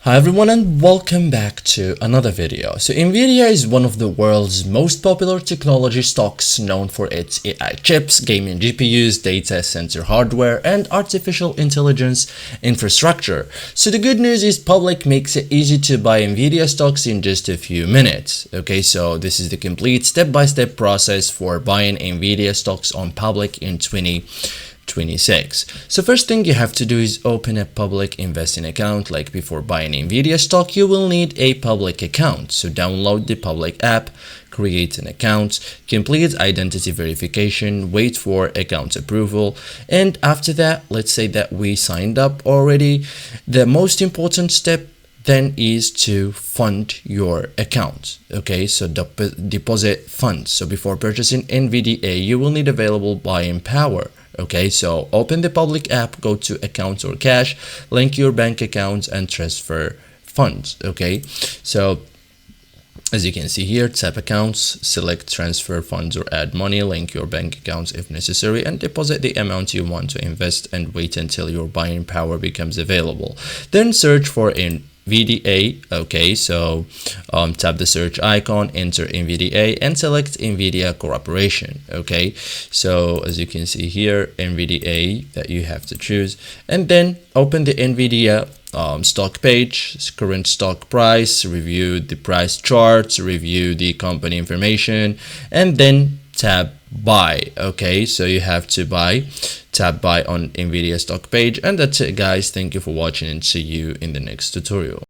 Hi everyone and welcome back to another video. So NVIDIA is one of the world's most popular technology stocks, known for its AI chips, gaming GPUs, data center hardware, and artificial intelligence infrastructure. So the good news is public makes it easy to buy NVIDIA stocks in just a few minutes. Okay, so this is the complete step-by-step process for buying NVIDIA stocks on public in 2026. So first thing you have to do is open a public investing account. Like before buying NVIDIA stock, you will need a public account. So download the public app, create an account, complete identity verification, wait for account approval, and after that, let's say that we signed up already. The most important step then is to fund your account. Okay, so deposit funds. So before purchasing NVDA, you will need available buying power. Okay, so open the public app, go to accounts or cash, link your bank account and transfer funds. Okay, so as you can see here, tap accounts, select transfer funds or add money, link your bank accounts if necessary, and deposit the amount you want to invest and wait until your buying power becomes available. Then search for NVDA. Okay, so tap the search icon, enter NVDA and select NVIDIA Corporation. Okay, so as you can see here, NVDA that you have to choose, and then open the NVIDIA stock page, current stock price, review the price charts, review the company information, and then tap buy. Okay, so you have to tap buy on NVIDIA stock page, and that's it guys. Thank you for watching and see you in the next tutorial.